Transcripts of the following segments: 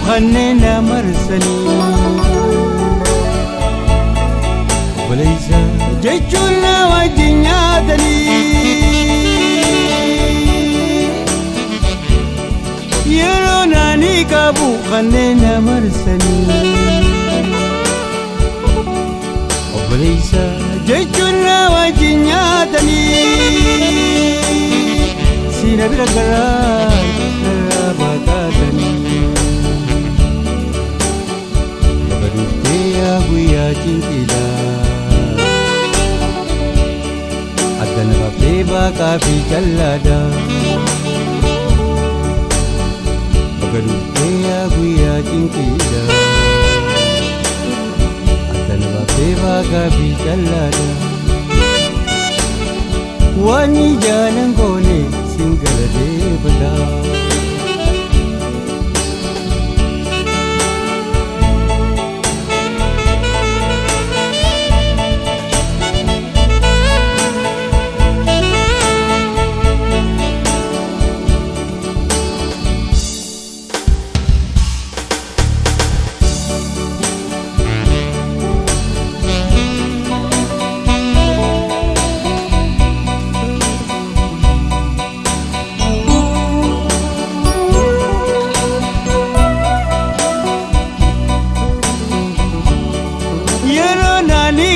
خنينا مرسني وليس جيتنا وجنياتني يروناني كابو خنينا مرسني وليس جيتنا وجنياتني سينا بالقرار رابطاتني بدوتي يا بويا جنتيلا أدنى بابا كافي جلادا بدوتي يا بويا جنتيلا أدنى بابا كافي جلادا واني جانن غوني سنجل ديبدا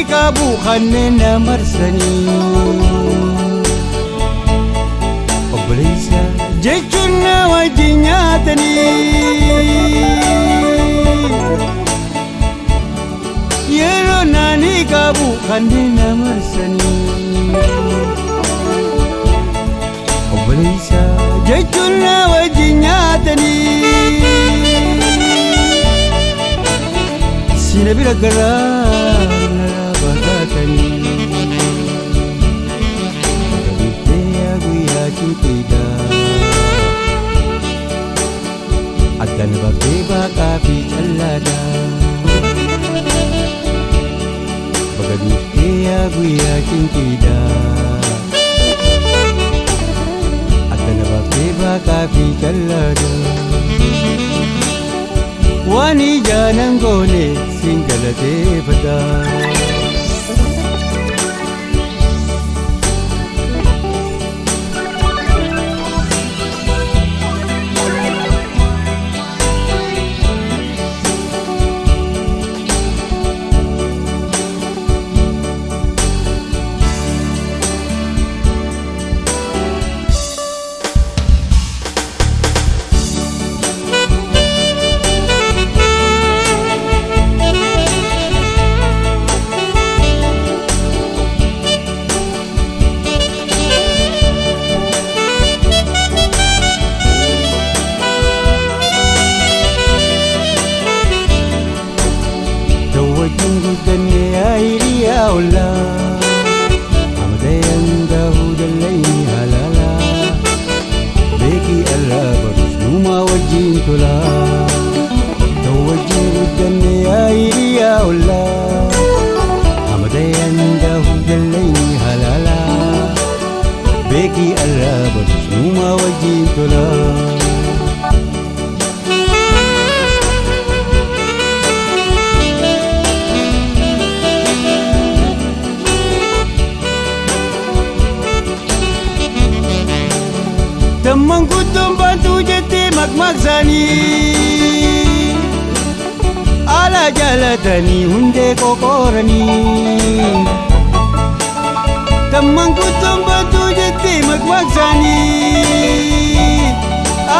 kabu خنينا مرسني وبليسا جيتنا وجنياتني يروناني كابو خنينا مرسني وبليسا جيتنا وجنياتني سينبي القرار batani Kadute ya guya cintida Adan babe baka fi challada Kadute ya guya cintida Adan babe baka fi challada Wani janan gone singalate bada Allah Amadayan Dahud al-Layni halala Beki Allah Barusnuma wajin tula Tawajin uddanni ya iri ya Allah Amadayan Dahud al-Layni halala Beki Allah Barusnuma wajin tula Teman kutum bantu jeti mak-maksani Ala jalatani hunde kokorani Teman kutum bantu jeti mak-maksani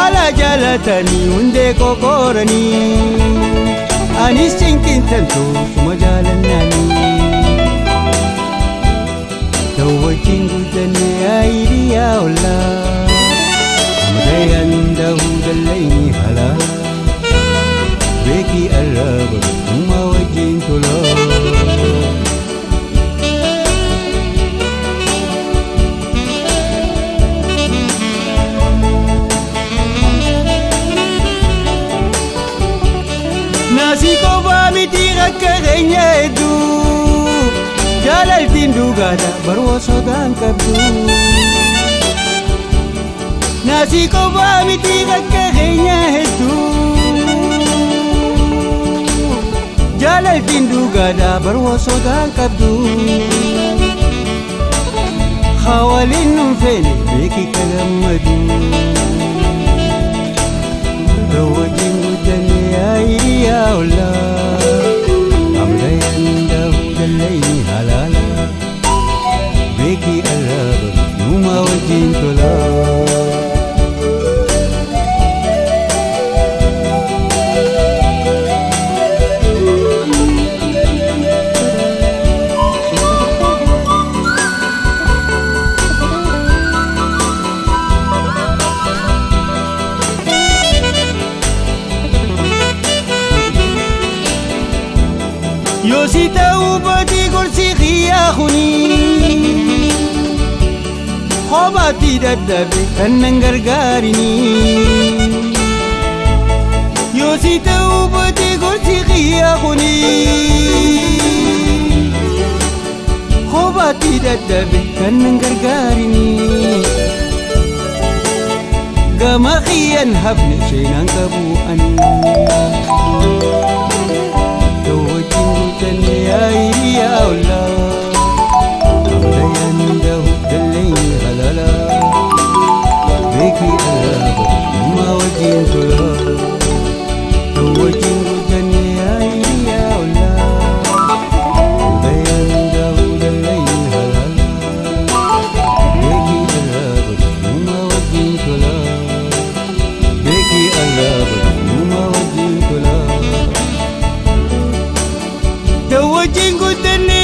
Ala jalatani hunde kokorani Anis cingkin tentu semua jalan nani Tawajin gudani airi ya Allah Amadayan Dahud al-Layni halala Beki Allah Barusnuma wajin tula Nasi ko ba mitirak kaganya itu Jalal tindu gada barwoso dan kabdu Nasi ko ba mitirak kaganya itu jaalaltiin dhugaadha barwoosotaan qabdu hawaliin nun feene beeki ka gammadu wajjin guddanne yaa ollaa amlayan dahu dallayni halaala beeki arraba numa wajjin tolaa Yosi ta'uu batii gorsi xiyyaa kuni kophaatti dadhabe kan nan gargaarini Yosi ta'uu batii gorsi xiyyaa kuni kophaatti dadhabe kan nan gargaarini Gama xiyyan hafne seenaan qabu ani ya Allah amlayan dahu dallayni halaala beeki arraba numa wajjin tolaa wajjin guddanne ya Allah amlayan dahu dallayni halaala beeki arraba numa wajjin tolaa beeki arraba numa wajjin tolaa wajjin guddanne